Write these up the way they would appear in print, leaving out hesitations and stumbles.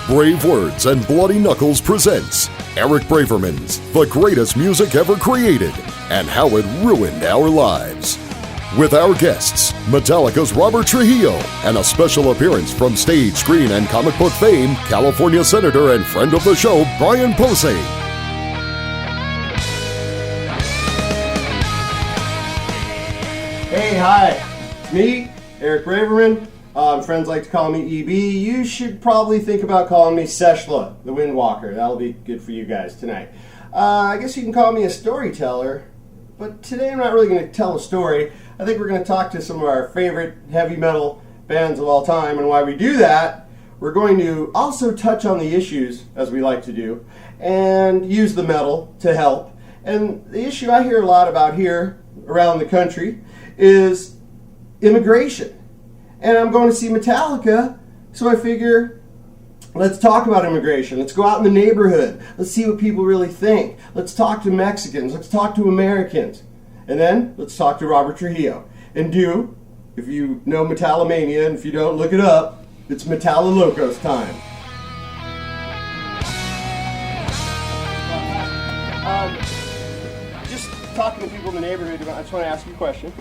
Bravewords and Bloody Knuckles presents Eric Braverman's The Greatest Music Ever Created and How It Ruined Our Lives. With our guests, Metallica's Robert Trujillo, and a special appearance from stage, screen, and comic book fame, California Senator and friend of the show, Brian Posehn. Hey, hi. It's me, Eric Braverman. Friends like to call me EB. You should probably think about calling me Seshla, the Windwalker. That'll be good for you guys tonight. I guess you can call me a storyteller, but today I'm not really going to tell a story. I think we're going to talk to some of our favorite heavy metal bands of all time, and while we do that, we're going to also touch on the issues, as we like to do, and use the metal to help. And the issue I hear a lot about here around the country is immigration. And I'm going to see Metallica, so I figure, let's talk about immigration. Let's go out in the neighborhood. Let's see what people really think. Let's talk to Mexicans. Let's talk to Americans. And then, let's talk to Robert Trujillo. And if you know Metallomania, and if you don't, look it up, it's Metallilocos time. Just talking to people in the neighborhood, I just want to ask you a question.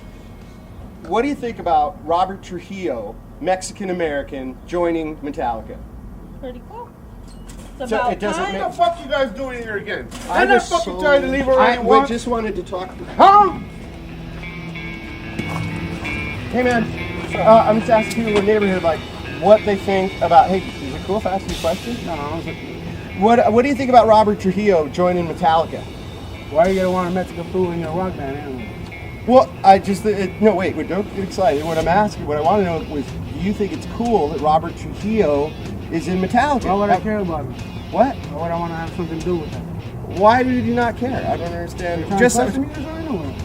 What do you think about Robert Trujillo, Mexican-American, joining Metallica? Pretty cool. It's So about it doesn't time. make- What the fuck you guys doing here again? I I'm not just fucking so- trying to leave already I once. just wanted to talk. Huh? Hey man, I'm just asking people in the neighborhood like what they think about. Hey, is it cool if I ask you a question? No, I was like, What do you think about Robert Trujillo joining Metallica? why are you gonna want a Mexican food in your rock band anyway? Well, I just no wait, don't get excited. What I want to know was, do you think it's cool that Robert Trujillo is in Metallica? Why would I care about it? What? Why would I want to have something to do with that? Why do you not care? I don't understand. Just me or something?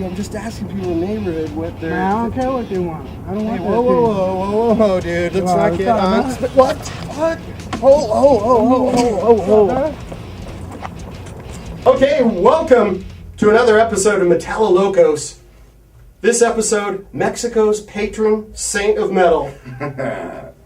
I'm just asking people in the neighborhood what they're. Man, I don't care what they want. I don't want Hey, that whoa, dude. Let's Well, not it's get not on. enough. What? Okay, welcome to another episode of Metallilocos. This episode, Mexico's patron saint of metal,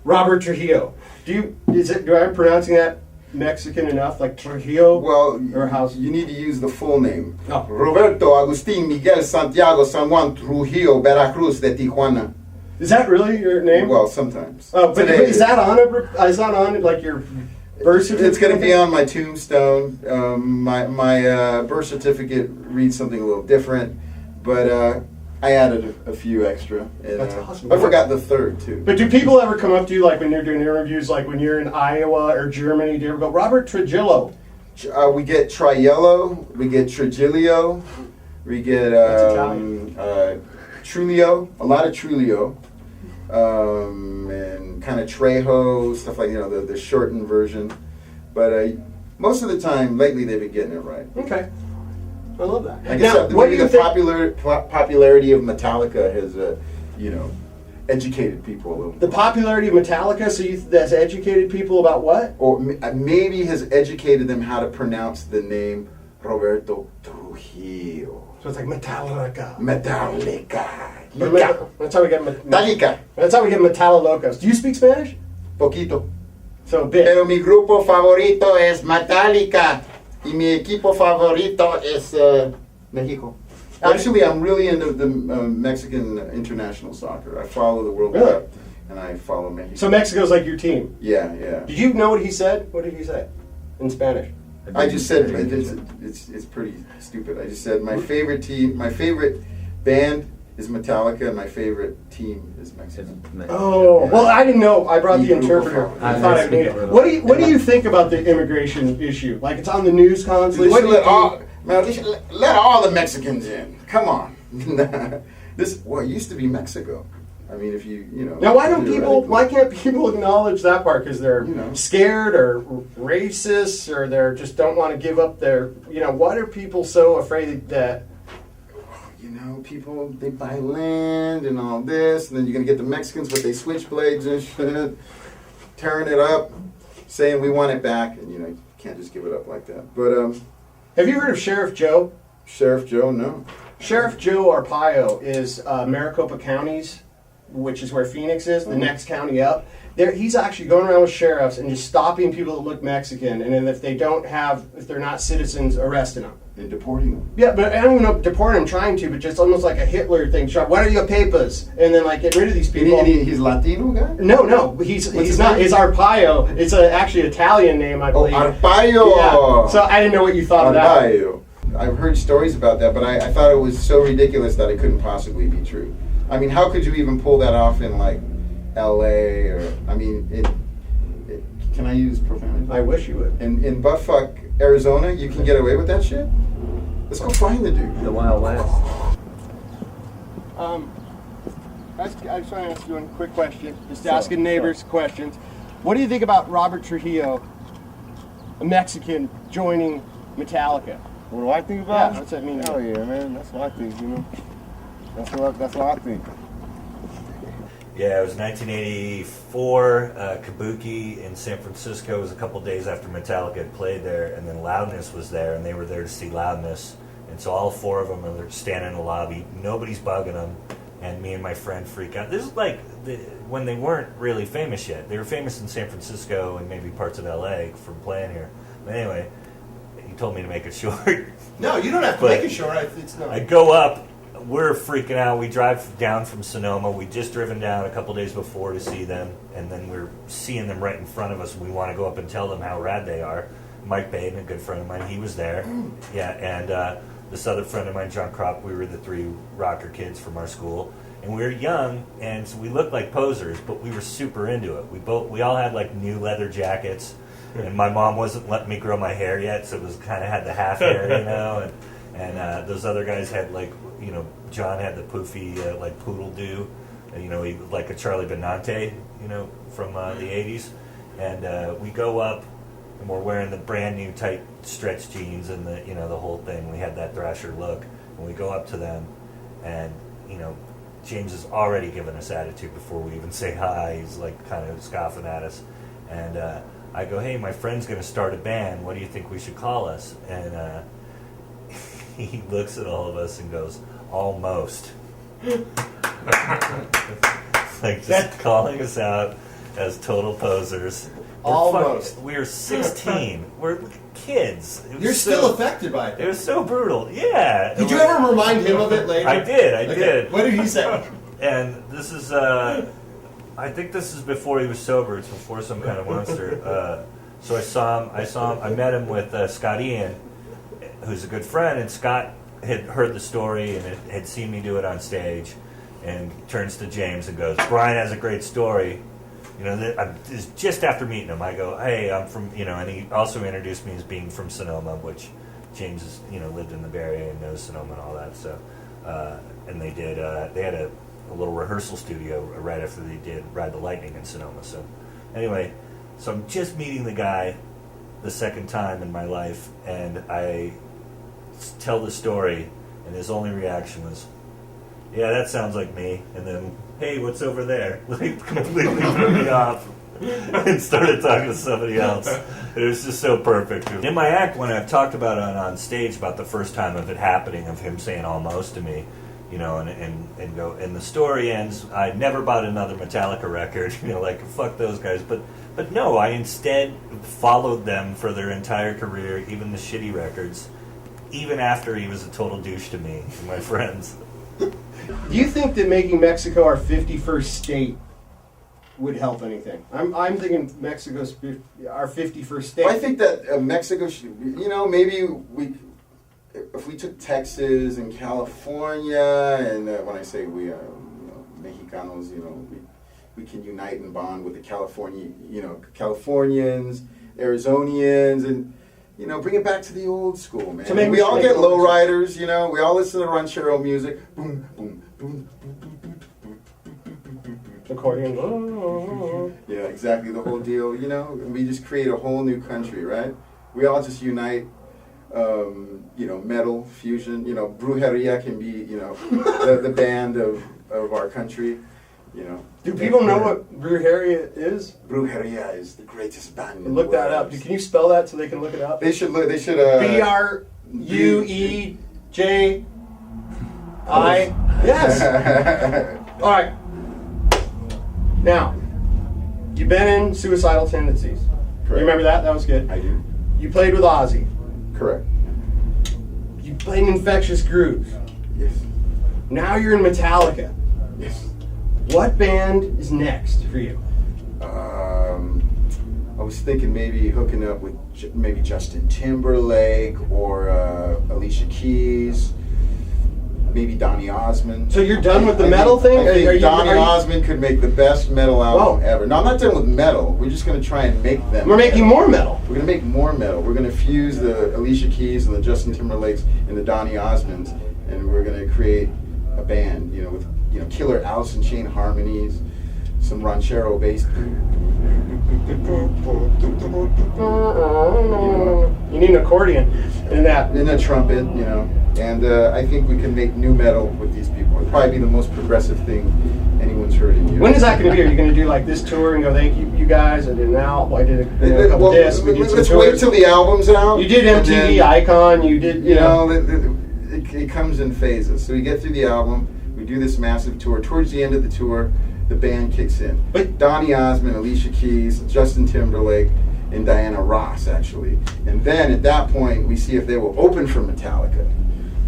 Robert Trujillo. Do I pronouncing that Mexican enough, like Trujillo? Well, or how's you need to use the full name. Oh. Roberto Agustin Miguel Santiago San Juan Trujillo Veracruz de Tijuana. Is that really your name? Well, sometimes. Oh, but Today is that on like your birth certificate? It's going to be on my tombstone. My birth certificate reads something a little different, but I added a few extra. And, That's awesome. I forgot the third too. But do people ever come up to you, like when you're doing interviews, like when you're in Iowa or Germany, do you ever go, Robert Trujillo? We get Trujillo, we get Trujillo, we get That's Italian. Trujillo, a lot of Trujillo, and kind of Trejo, stuff like, the shortened version. But most of the time, lately, they've been getting it right. Okay. I love that. Like I Now, said, what do you think? popularity of Metallica has, educated people a little. The popularity of Metallica, so that's educated people about what? Or maybe has educated them how to pronounce the name Roberto Trujillo. So it's like Metallica. Metallica. That's how we get Metallica. That's how we get Metallilocos. Do you speak Spanish? Poquito. So a bit. Pero mi grupo favorito es Metallica. Y mi equipo favorito es Mexico. Actually, I'm really into the Mexican international soccer. I follow the World Really? Cup, and I follow Mexico. So Mexico's like your team. Yeah. Did you know what he said? What did he say in Spanish? I just said it's pretty stupid. I just said my favorite team, my favorite band is Metallica, and my favorite team is Mexican. Oh, well, I didn't know. I brought the interpreter. I thought I made it. What do you think about the immigration issue? Like, it's on the news constantly. They What should do you they should let all the Mexicans in. Come on. It used to be Mexico. I mean, if you know. Now, why can't people acknowledge that part? Because they're scared or racist, or they just don't want to give up their, what are people so afraid that? People, they buy land and all this, and then you're going to get the Mexicans with their switchblades and shit, tearing it up, saying we want it back, and you can't just give it up like that. But Have you heard of Sheriff Joe? Sheriff Joe, no. Sheriff Joe Arpaio is Maricopa County's which is where Phoenix is, the next county up. There, he's actually going around with sheriffs and just stopping people that look Mexican, and then if they're not citizens, arresting them. And deporting them. Yeah, but I don't even know deporting them, trying to, but just almost like a Hitler thing. What are your papers? And then like get rid of these people. And he's Latino guy? No, he's not. name? It's Arpaio. It's actually an Italian name, I believe. Arpaio. Yeah. So I didn't know what you thought of that. Arpaio. I've heard stories about that, but I thought it was so ridiculous that it couldn't possibly be true. I mean, how could you even pull that off in like L.A. or I mean, can I use profanity? I wish you would. In buttfuck Arizona, you can get away with that shit. Let's go find the dude. The Wild West. I just want to ask you one quick question. Just asking neighbors questions. What do you think about Robert Trujillo, a Mexican, joining Metallica? What do I think about Yeah, what's that mean? Hell yeah, man. That's what I think, you know. That's what I think. Yeah, it was 1984. Kabuki in San Francisco. It was a couple days after Metallica had played there, and then Loudness was there, and they were there to see Loudness. And so all four of them are standing in the lobby. Nobody's bugging them, and me and my friend freak out. This is like when they weren't really famous yet. They were famous in San Francisco and maybe parts of L.A. from playing here. But anyway, he told me to make it short. No, you don't have to make it short. It's not. I go up. We're freaking out. We drive down from Sonoma. We'd just driven down a couple days before to see them, and then we're seeing them right in front of us. We want to go up and tell them how rad they are. Mike Baden, a good friend of mine, he was there. Yeah, and this other friend of mine, John Kropp, we were the three rocker kids from our school. And we were young, and so we looked like posers, but we were super into it. We all had like new leather jackets, and my mom wasn't letting me grow my hair yet, so it was kind of had the half hair, you know. And those other guys had like, you know, John had the poofy like poodle do, you know, he like a Charlie Benante, you know, from the 80s. And we go up, and we're wearing the brand new tight stretch jeans and the, you know, the whole thing. We had that Thrasher look. And we go up to them, and, you know, James has already given us attitude before we even say hi. He's like kind of scoffing at us. And I go, hey, my friend's going to start a band. What do you think we should call us? And he looks at all of us and goes, almost. Like just calling us out as total posers. Almost. We were 16. We're kids. You're still affected by It was so brutal. Yeah. Did you ever remind him of it later? I did. What did he say? And this is, I think this is before he was sober. It's before some kind of monster. So I met him with Scott Ian, who's a good friend, and Scott had heard the story and had seen me do it on stage, and turns to James and goes, Brian has a great story. You know, this just after meeting him, I go, hey, I'm from, you know, and he also introduced me as being from Sonoma, which James has, you know, lived in the Bay Area and knows Sonoma and all that. So, and they had a little rehearsal studio right after they did Ride the Lightning in Sonoma. So, anyway, so I'm just meeting the guy the second time in my life, and I tell the story, and his only reaction was, yeah, that sounds like me. And then, hey, what's over there? Like, completely threw me off and started talking to somebody else. It was just so perfect. In my act, when I've talked about it on stage, about the first time of it happening, of him saying almost to me, you know, and go, and the story ends, I never bought another Metallica record, you know, like, fuck those guys. But no, I instead followed them for their entire career, even the shitty records, even after he was a total douche to me and my friends. Do you think that making Mexico our 51st state would help anything? I'm thinking Mexico's our 51st state. Well, I think that Mexico should, you know, maybe if we took Texas and California, and when I say we, you know, Mexicanos, you know, we can unite and bond with the Californians, Arizonians, and, you know, bring it back to the old school, man. So maybe we all get lowriders, you know. We all listen to ranchero music. Boom, boom, boom, boom, boom, boom, accordion. yeah, exactly the whole deal. You know, we just create a whole new country, right? We all just unite. You know, metal fusion. You know, Brujeria can be, you know, the band of our country. You know. Do people know what Brujeria is? Brujeria is the greatest band in the Look that world. up. Can you spell that so they can look it up? They should look. They should. Brueji. Yes. All right. Now, you've been in Suicidal Tendencies. Correct. You remember that? That was good. I do. You played with Ozzy. Correct. You played in Infectious Grooves. Yes. Now you're in Metallica. Yes. What band is next for you? I was thinking maybe hooking up with maybe Justin Timberlake or Alicia Keys, maybe Donny Osmond. So you're done with the metal thing? I think Are you- Donny are you- Osmond could make the best metal album Whoa. ever. No, I'm not done with metal. We're just going to try and make them. We're making more metal. We're going to make more metal. We're going to fuse the Alicia Keys and the Justin Timberlakes and the Donny Osmonds, and we're going to create a band, with killer Alice in Chain harmonies, some ranchero bass. You need an accordion in that. And a trumpet, and I think we can make new metal with these people. It'll probably be the most progressive thing anyone's heard in years. When is that going to be? Are you going to do like this tour and go, thank you guys, I did an album, I did a couple discs, we did some let's tours. wait till the album's out. You did and MTV then, Icon, you did, it comes in phases. So we get through the album, we do this massive tour. Towards the end of the tour, the band kicks in. But Donny Osmond, Alicia Keys, Justin Timberlake, and Diana Ross, actually. And then at that point, we see if they will open for Metallica.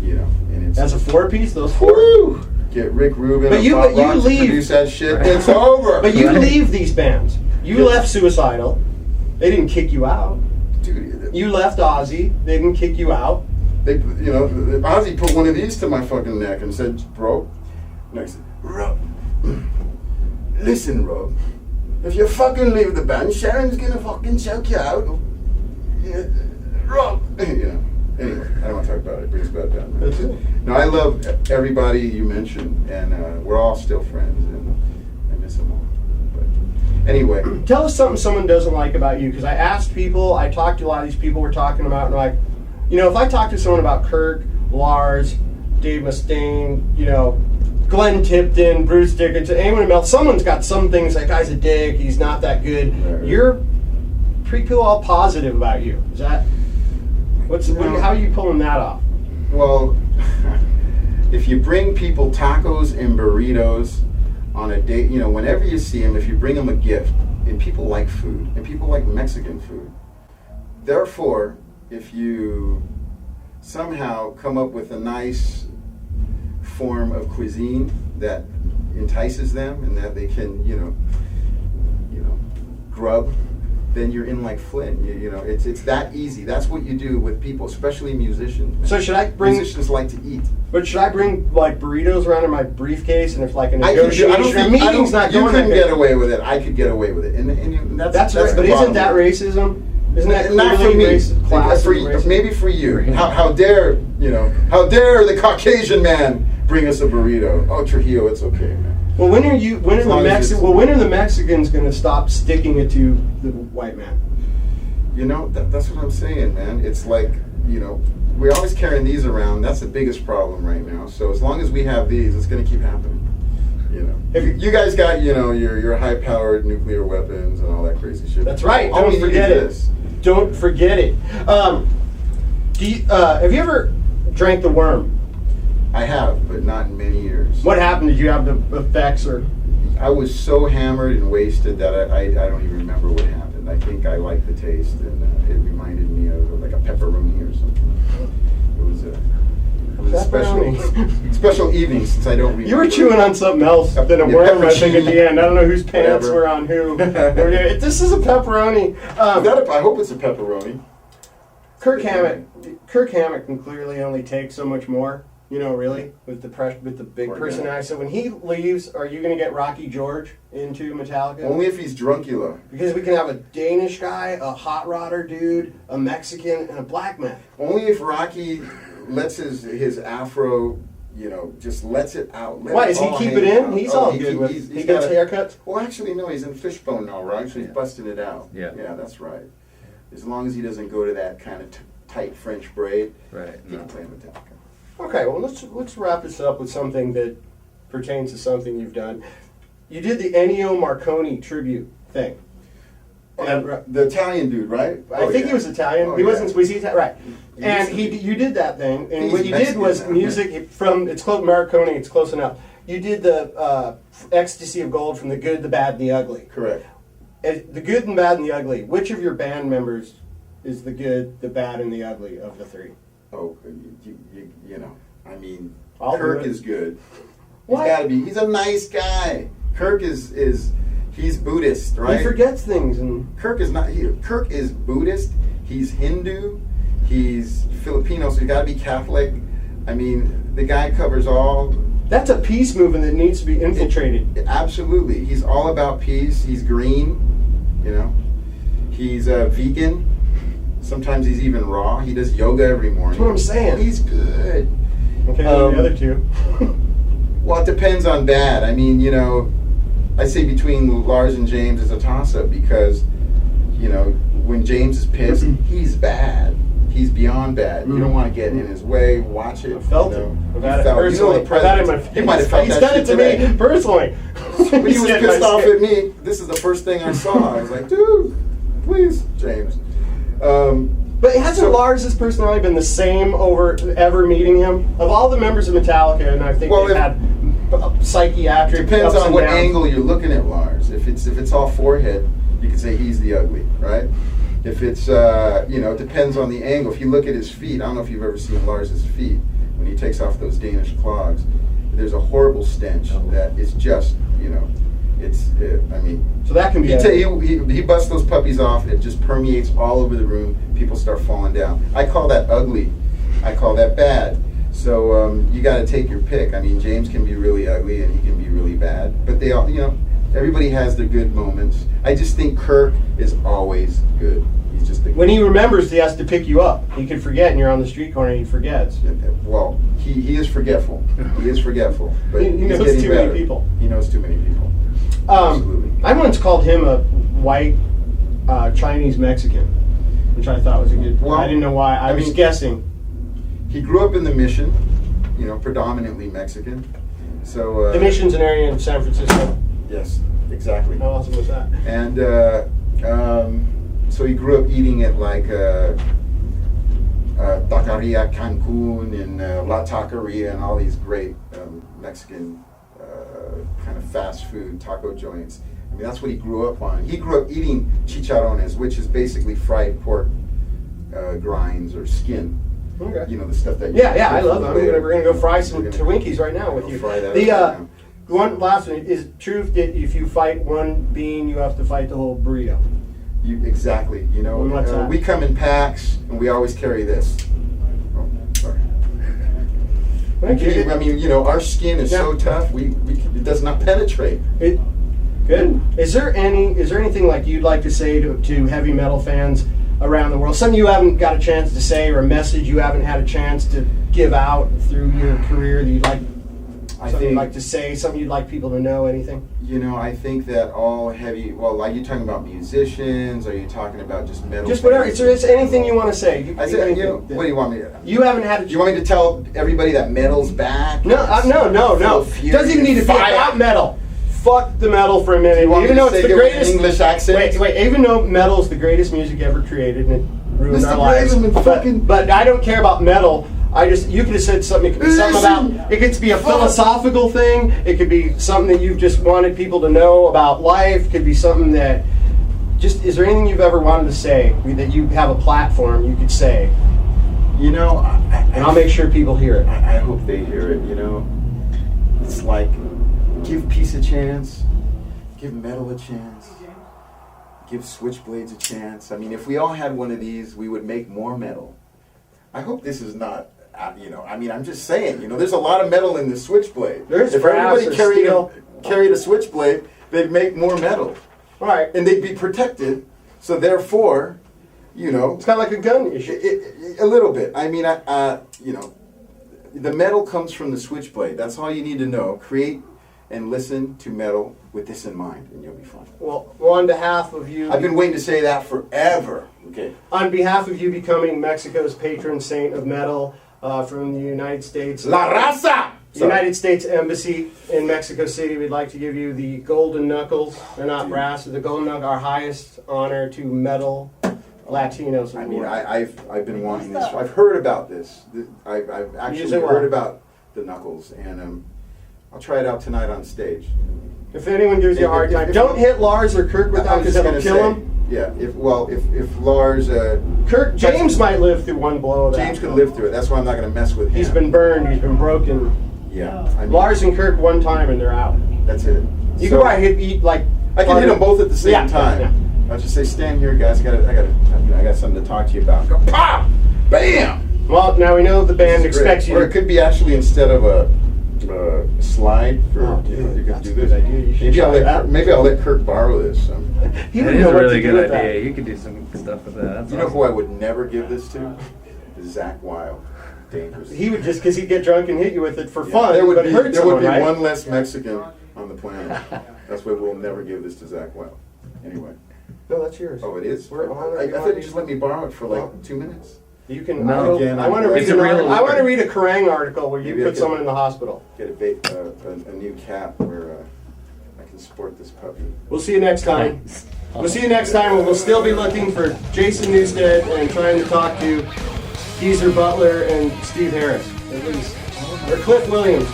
And it's that's a 4-piece, those 4? woo! Get Rick Rubin But you to leave- produce that shit. It's over. But you leave these bands. You left Suicidal. They didn't kick you out. Dude, You left Ozzy. They didn't kick you out. Ozzy put one of these to my fucking neck and said, "Bro," and I said, "Rob, listen, Rob, if you fucking leave the band, Sharon's gonna fucking choke you out." Yeah, Rob, Anyway, I don't want to talk about it. It brings bad down. That's it. No, I love everybody you mentioned, and we're all still friends, and I miss them all. But anyway, Tell us something someone doesn't like about you, because I asked people, I talked to a lot of these people we're talking about, and like, if I talk to someone about Kirk, Lars, Dave Mustaine, Glenn Tipton, Bruce Dickinson, anyone else, someone's got some things, that guy's a dick, he's not that good. Right. You're pretty cool, all positive about you. Is that, how are you pulling that off? well, if you bring people tacos and burritos on a date, whenever you see them, if you bring them a gift, and people like food, and people like Mexican food. Therefore, if you somehow come up with a nice form of cuisine that entices them and that they can, grub, then you're in like Flynn. It's that easy. That's what you do with people, especially musicians. Man. So should I bring? Musicians like to eat. But should I bring like burritos around in my briefcase, and if like a I could, negotiation or meeting's not you going, couldn't that get good. away with it. I could get away with it, and That's right. right. But isn't that racism? Isn't that not for clearly me? racist? Maybe for you. How dare the Caucasian man bring us a burrito? Oh, Trujillo, it's okay, man. Well, when are the Mexicans going to stop sticking it to the white man? That's what I'm saying, man. It's like, we're always carrying these around. That's the biggest problem right now. So as long as we have these, it's going to keep happening. If you guys got, your high-powered nuclear weapons and all that crazy shit. That's right. All we Don't need forget is it. Don't forget it. Have you ever drank the worm? I have, but not in many years. What happened? Did you have the effects or? I was so hammered and wasted that I don't even remember what happened. I think I liked the taste, and it reminded me of like a pepperoni or something. It was a special evening since I don't remember. You were chewing on something else than a worm, I think, at the end. I don't know whose pants were on who. This is a pepperoni. I hope it's a pepperoni. Kirk Hammett can clearly only take so much more. Really, with the big personality. So when he leaves, are you going to get Rocky George into Metallica? Only if he's drunkula. Because we can have a Danish guy, a hot rodder dude, a Mexican, and a black man. Only if Rocky lets his afro, just lets it out. Why, does he keep it in? He's all good with it. He gets haircuts? Well, actually, no, he's in fishbone now, right? So he's busting it out. Yeah. Yeah, that's right. As long as he doesn't go to that kind of tight French braid, Right. he can play Metallica. Okay, well, let's wrap this up with something that pertains to something you've done. You did the Ennio Morricone tribute thing. The Italian dude, right? I think he was Italian. Oh, he wasn't. yeah. Was he Italian? Right. He And used to be. you did that thing, and He's what you did Mexican was now. music from. It's called Morricone. It's close enough. you did the Ecstasy of Gold from the Good, the Bad, and the Ugly. Correct. The Good, and Bad, and the Ugly. Which of your band members is the good, the bad, and the ugly of the three? Oh, you know, I mean, I'll Kirk do it. is good. What? He's got to be. He's a nice guy. Kirk is he's Buddhist, right? He forgets things, and Kirk is not. Kirk is Buddhist. He's Hindu. He's Filipino, so he's got to be Catholic. I mean, the guy covers all. that's a peace movement that needs to be infiltrated. Absolutely, he's all about peace. He's green. You know, he's vegan. Sometimes he's even raw. He does yoga every morning. That's what I'm saying. He's good. Okay, the other two. Well, it depends on bad. I mean, you know, I say between Lars and James is a toss-up because, you know, when James is pissed, he's bad. He's beyond bad. You don't want to get in his way. Watch it. I felt you it. know. I've You had it felt- personally. You know the I've had it in my president. You might have felt He's that done shit it to today. me personally. When he was said pissed my off shit. at me, this is the first thing I saw. I was like, dude, please, James. But hasn't Lars' personality been the same over ever meeting him? Of all the members of Metallica, and I think Well, they've had psychiatric Depends ups on and what downs. angle you're looking at Lars. If it's all forehead, you can say he's the ugly, right? If it's you know, it depends on the angle. If you look at his feet, I don't know if you've ever seen Lars's feet when he takes off those Danish clogs. There's a horrible stench that is just, you know, it's. I mean, So that can be. he busts those puppies off. It just permeates all over the room. People start falling down. I call that ugly. I call that bad. So you got to take your pick. I mean, James can be really ugly and he can be really bad. But they all, you know, everybody has their good moments. I just think Kirk is always good. He's just when he remembers, he has to pick you up. He could forget, and you're on the street corner, and he forgets. Well, he is forgetful. He is forgetful. But He he's knows getting too many better. people. He knows too many people. Absolutely. I once called him a white Chinese Mexican, which I thought was a good. Well, I didn't know why. I was mean, guessing. He grew up in the Mission, you know, predominantly Mexican. So The Mission's an area in San Francisco. Yes, exactly. How awesome was that? And so he grew up eating at like Taqueria Cancun and La Taqueria and all these great Mexican kind of fast food taco joints. I mean, that's what he grew up on. He grew up eating chicharrones, which is basically fried pork grinds or skin. Okay. You know, the stuff that. Yeah, I love it. We're gonna go fry some We're gonna- Twinkies right now with we'll you. fry that The up right now. one last one is it true that if you fight one bean, you have to fight the whole burrito. Exactly. You know, And what's that? we come in packs and we always carry this. Oh, sorry. I mean, you know, our skin is so tough. It does not penetrate. Good. Is there anything like you'd like to say to heavy metal fans around the world? Something you haven't got a chance to say, or a message you haven't had a chance to give out through your career that you'd like? You'd like to say, something you'd like people to know, anything? You know, I think that all heavy. Well, are you talking about musicians? Are you talking about just metal? Just whatever. fans? It's anything you want to say. I said, you know, what do you want me to? You haven't had a. Do you want me to tell everybody that metal's back? No. Doesn't even need to be about metal. Fuck the metal for a minute. You want Even me though to it's say the it with an greatest English accent? Wait. Even though metal's the greatest music ever created and it ruined Mr. our lives, Braverman, but I don't care about metal. You could have said something. It could be something about. It could be a philosophical thing. It could be something that you've just wanted people to know about life. It could be something that. Just is there anything you've ever wanted to say that you have a platform you could say? You know, And I'll make sure people hear it. I hope they hear it. You know, it's like give peace a chance, give metal a chance, give switchblades a chance. I mean, if we all had one of these, we would make more metal. I hope this is not. You know, I mean, I'm just saying. You know, there's a lot of metal in this switchblade. There's if brass everybody or carried a switchblade, they'd make more metal. All right. And they'd be protected. So therefore, you know, It's kind of like a gun issue. a little bit. I mean, you know, the metal comes from the switchblade. That's all you need to know. Create and listen to metal with this in mind, and you'll be fine. Well, on behalf of you, I've been waiting to say that forever. Okay. on behalf of you becoming Mexico's patron saint of metal from the United States, La raza. the United States Embassy in Mexico City, we'd like to give you the Golden Knuckles. They're not brass. The Golden Knuckles, our highest honor to metal Latinos. I mean, I've been wanting this. I've heard about this. I've actually Use it well. heard about the Knuckles, and I'll try it out tonight on stage. If anyone gives you a hard time, don't hit Lars or Kirk with that because it'll kill him. Yeah, if Lars... Kirk, James might live through one blow of that. James could live through it. That's why I'm not going to mess with him. He's been burned. He's been broken. Yeah. I mean, Lars and Kirk one time and they're out. That's it. You can probably hit like... I can hit them both at the same time. Yeah. I'll just say, stand here, guys. I got something to talk to you about. Go, pop! Bam! Well, now we know the band expects you. Or it could be actually instead of a slide. You could do this. Maybe I'll let Kirk borrow this. That is a really good idea. You could do some stuff with that. You know who I would never give this to? Zach Wilde. Dangerous. He would just because he'd get drunk and hit you with it for fun. There would but be, hurt there would be someone, right? one less Mexican on the planet. That's why we'll never give this to Zach Wilde. Anyway. No, that's yours. Oh, it is? We're on I thought you just let me borrow it for like 2 minutes. You can. No, I want to read. I want to read a Kerrang article where you put someone in the hospital. Get a new cap where I can sport this puppy. We'll see you next time. We'll see you next time. We'll still be looking for Jason Newstead and trying to talk to Geezer Butler and Steve Harris, at least, or Cliff Williams.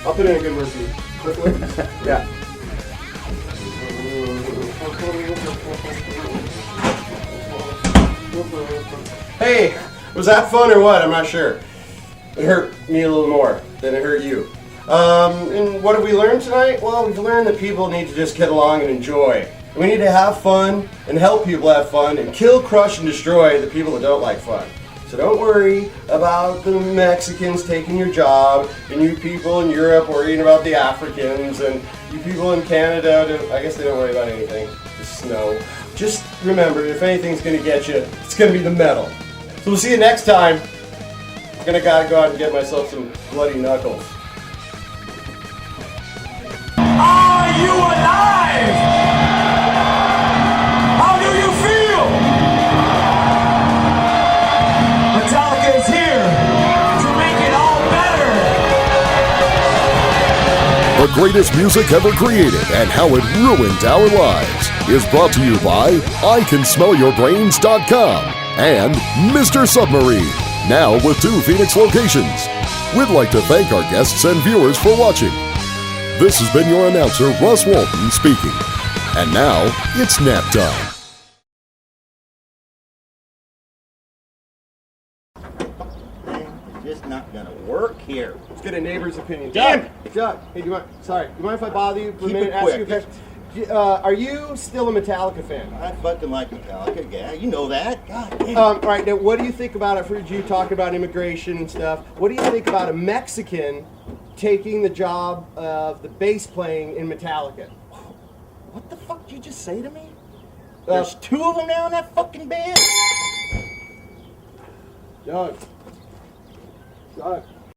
I'll put in a good word for you. Cliff Williams. Yeah. Hey, was that fun or what? I'm not sure. It hurt me a little more than it hurt you. And what have we learned tonight? Well, we've learned that people need to just get along and enjoy. And we need to have fun and help people have fun and kill, crush, and destroy the people that don't like fun. So don't worry about the Mexicans taking your job, and you people in Europe worrying about the Africans, and you people in Canada, I guess they don't worry about anything. The snow. Just remember, if anything's going to get you, it's going to be the metal. So we'll see you next time. I'm going to gotta go out and get myself some bloody knuckles. Are you alive? How do you feel? Metallica is here to make it all better. The greatest music ever created and how it ruined our lives is brought to you by ICanSmellYourBrains.com and Mr. Submarine, now with 2 Phoenix locations. We'd like to thank our guests and viewers for watching. This has been your announcer, Russ Walton, speaking. And now, it's nap time. It's just not gonna work here. Let's get a neighbor's opinion. Damn Doug, hey, do you mind? Sorry, do you mind if I bother you for a Keep minute? it Ask quick. you a question? Are you still a Metallica fan? I fucking like Metallica, yeah, you know that. God damn. All right, now what do you think about it? I've heard you talk about immigration and stuff. What do you think about a Mexican taking the job of the bass playing in Metallica? What the fuck did you just say to me? There's 2 of them now in that fucking band? Doug. Doug.